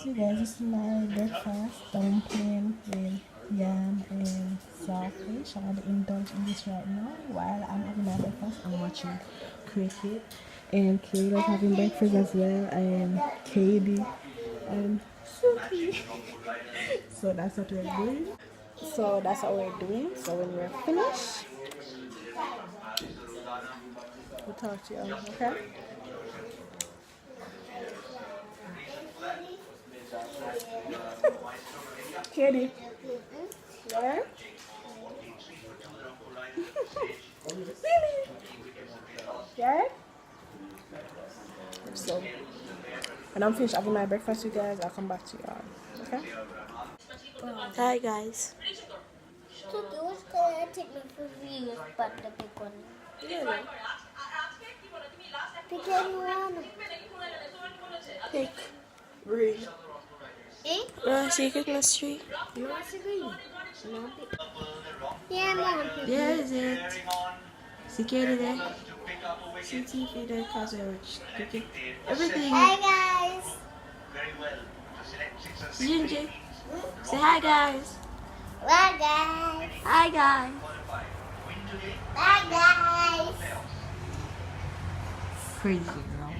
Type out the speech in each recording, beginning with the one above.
So guys, this is my breakfast. Dumpling with yam and saltfish. I'm gonna indulge in this right now while I'm having my breakfast. I'm watching cricket. And Kayla's having breakfast as well. And Katie and Suki. So that's what we're doing. So that's what we're doing. So when we're finished, we'll talk to you. Okay? Katie. Yeah? Yeah? So when I'm finished having my breakfast, you guys, I'll come back to you all. Okay? Hi guys. So those can take me for real, but the big one. Yeah. Pick anyone. Pick green. Eh? No, see Christmas tree. You want to green? No. Yeah, I'm gonna pick. There is it. Security there. CTV there, cause I watch cricket. Everything. Hi guys. Ginger. Say hi guys. Bye guys. Hi guys. Bye guys. Crazy girl.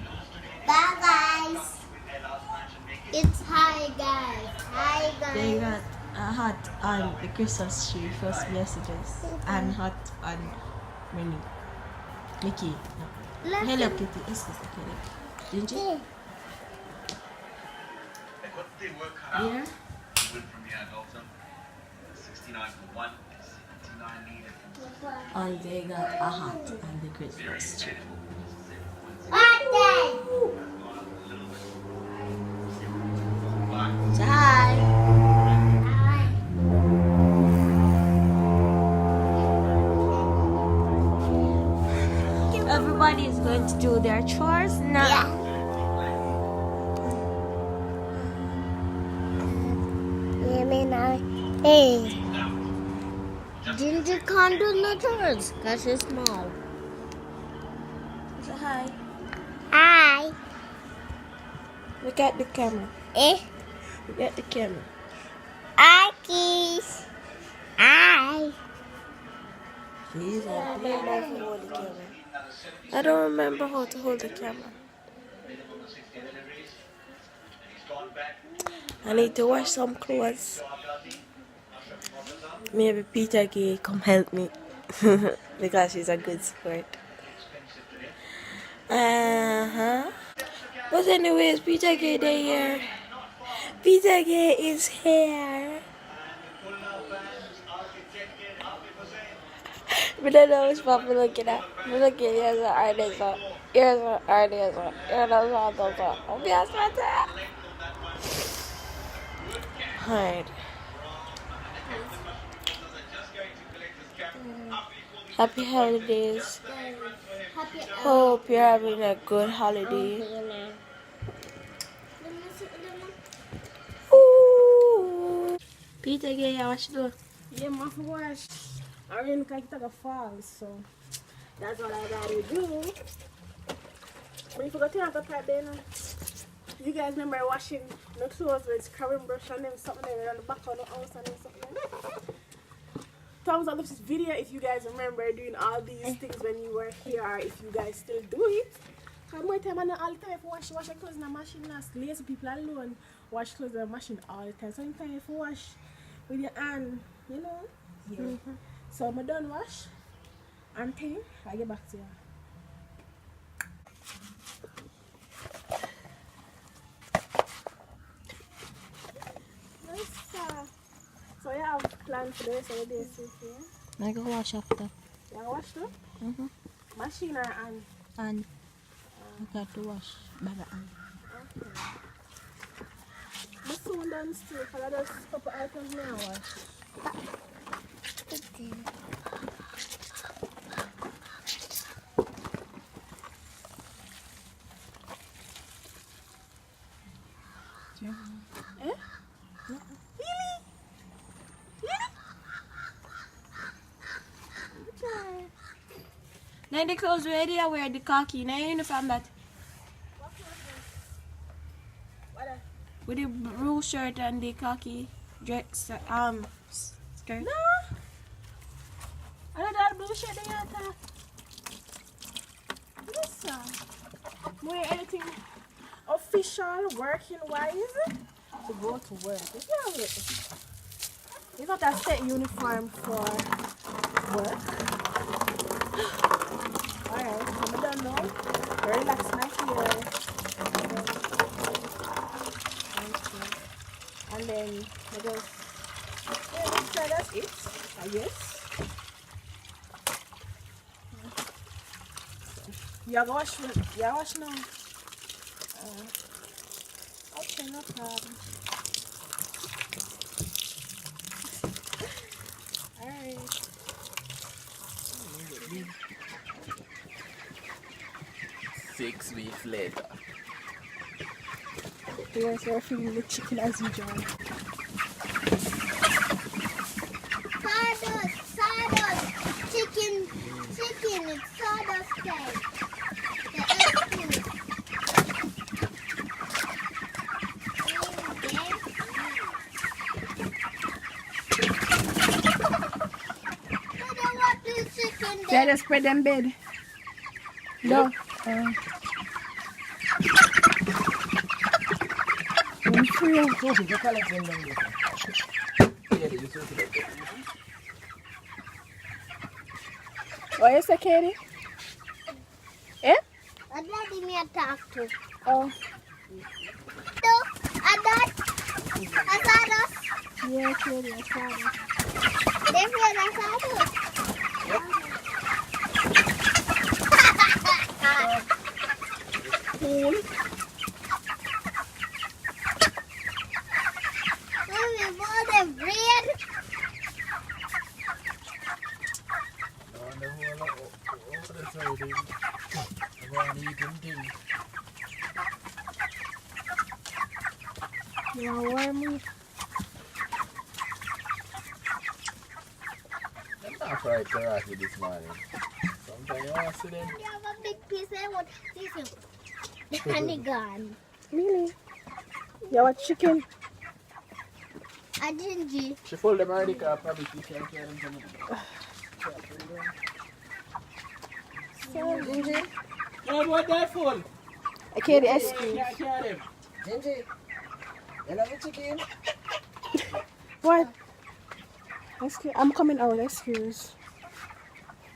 Bye guys. It's hi guys. Hi They guys. got a hot on the Christmas tree, first messages. And hot on Minnie. Mickey. No. Look. Hello Kitty. This is the kitty. Ginger. Hey. Yeah. And they got a hat on the Christmas tree. Birthday. Say hi. Hi. Everybody is going to do their chores now. Yeah. Hey. Ginger can't do the chores because she's small. Say hi. Hi. Look at the camera. Eh? Look at the camera. Hi, Keys. Hi. Please, I don't know how to hold the camera. I don't remember how to hold the camera. I need to wash some clothes. Maybe Peter Gay come help me because she's a good sport. But anyways, Peter Gay they here. Peter Gay is here. We don't know which one we're looking at. We're looking at here's an artist. Here's an artist. Here's an artist. I'll be asked about that. Alright. Happy holidays. Happy Hope you're having a good holiday. Ooh. Peter Gay, what you doing? Yeah, my wash. I really can't take a fall, so that's what I gotta do. But if you go to the part then, you guys remember washing the clothes with scrubbing brush and then something there on the back of the house and then something. Thumbs up this video if you guys remember doing all these things when you were here, or if you guys still do it. Cause more time and all the time if you wash your clothes in the machine, lazy people alone wash clothes in the machine all the time. Sometimes if you wash with your hand, you know. Yeah. Mm-hmm. So I'm done wash and thing, I get back to you. So you have plans for the rest of the day, yeah? I go wash after. You have wash too? Mm-hmm. Machine or hand? And I got to wash by the hand. Okay. But soon done still, because I just a couple items now wash. Eh? Really? Okay. Now the clothes ready, I wear the khaki. Now you uniform that. What? With the blue shirt and the khaki dress, skirt. No. I don't have blue shirt in your top. Listen. Wear anything official, working wise, to go to work. It's not a set uniform for work. Alright, so I don't know. Relax my hair. And then I just that's it, I guess. You wash now. Okay, no problem. Alright. 6 weeks later. Yes, we're feeding the chicken as usual. Sawdust. Chicken. It's sawdust cake. The egg food. I don't want this chicken Yeah, there. just spread them bed. No. I'm free. Sophie, you collect them down here. Yeah, you Sophie like that. What you say, Katie? Eh? I'd let me talk to. Oh. So, I sawdust. Yeah, Katie, I saw it. They feel I sawdust. Cool. Maybe more than bread. On the whole, over the side, everyone eating things. You want warm meat? I'm not fried karate this morning. Sometimes you want to see them. You have a big piece I want this one. And it gone. Really? You want chicken? A ginger. She fold them already, because probably she can't carry them to me. Ginger. No, what that for? Katie, ice cream. Can't carry them. Ginger, you love the chicken? What? Excuse, I'm coming out, excuse.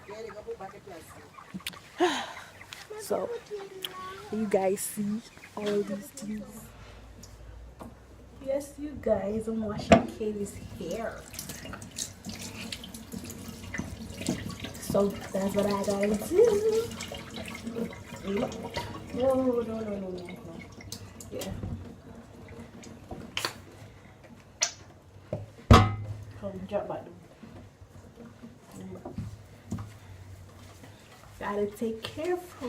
Yeah, they go put back in plastic. So, you guys see all these things. Yes, you guys, I'm washing Katie's hair. So that's what I gotta do. No. Yeah. Oh, drop my. Gotta take care of her.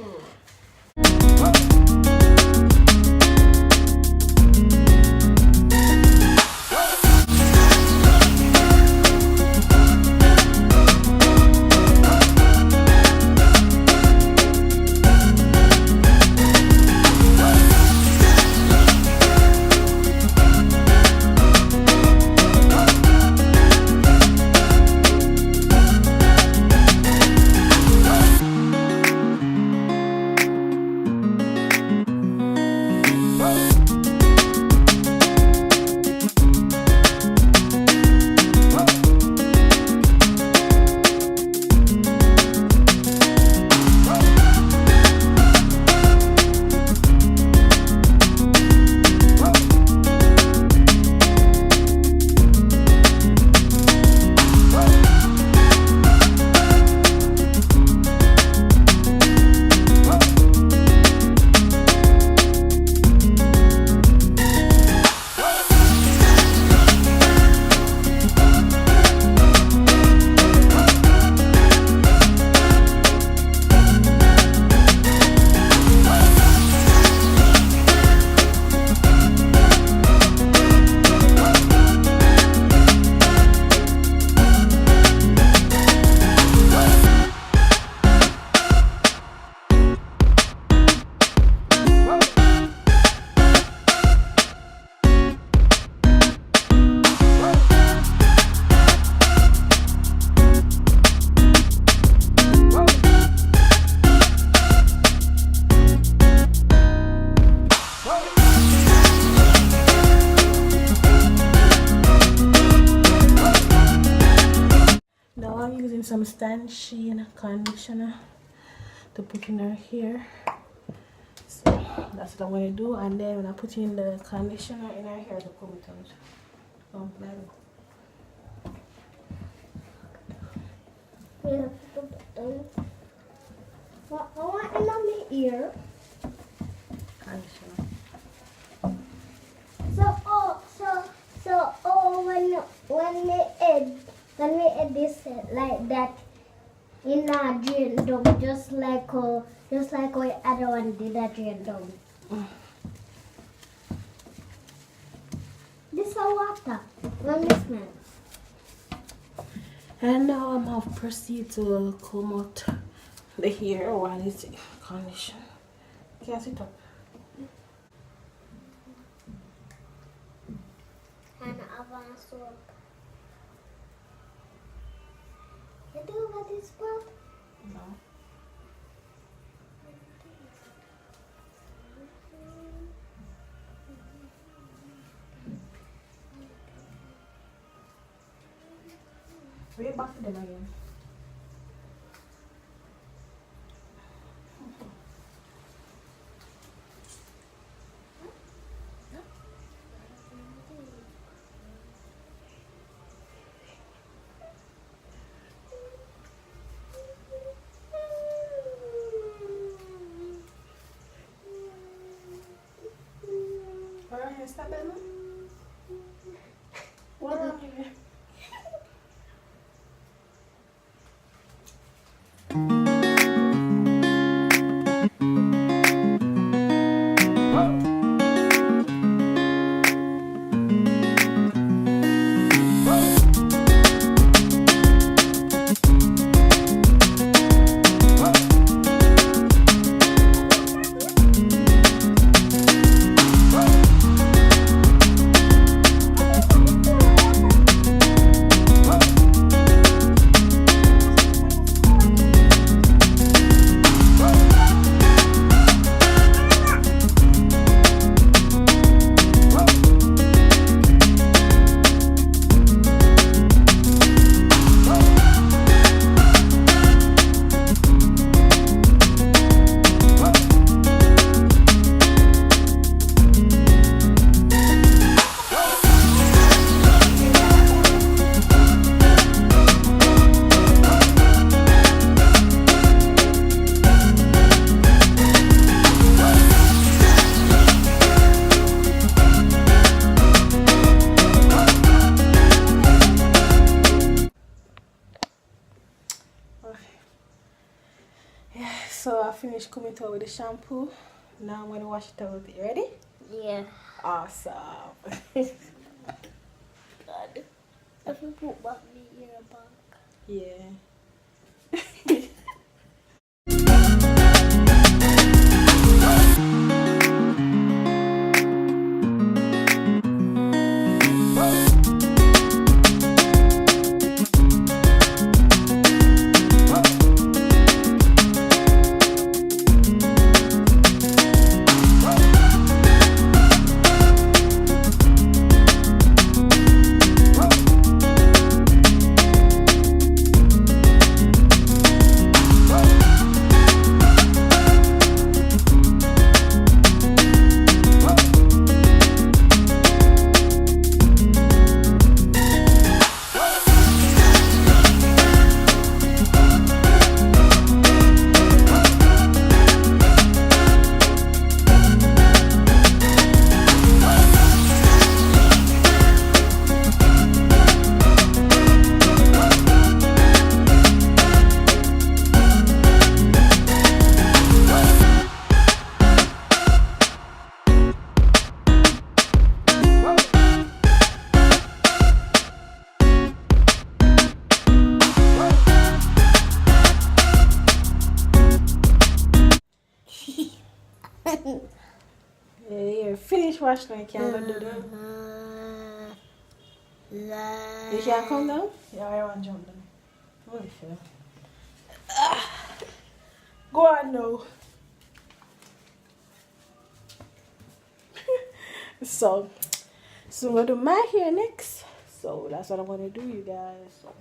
Sheen conditioner to put in her hair. So that's what I'm gonna do, and then when I put in the conditioner in her hair to comb it out. What I want in my ear. Conditioner. When we add this like that in a drain down, just like how other one did a drain down. This is water. When this smell. And now I'm gonna proceed to comb out the hair while it's conditioned. Can sit up? And I want soap. You do what this part? No. Way back to them again. Alright, stop that now. What up here? So I finished combing it out with the shampoo. Now I'm gonna wash it out. You ready? Yeah. Awesome. God. If you put back the ear back. Yeah. Yeah, finish washing. I can't do that. You can't come down? Yeah, I want to jump down. Holy shit. Go on now. So I'm going to do my hair next. So that's what I'm going to do, you guys. So.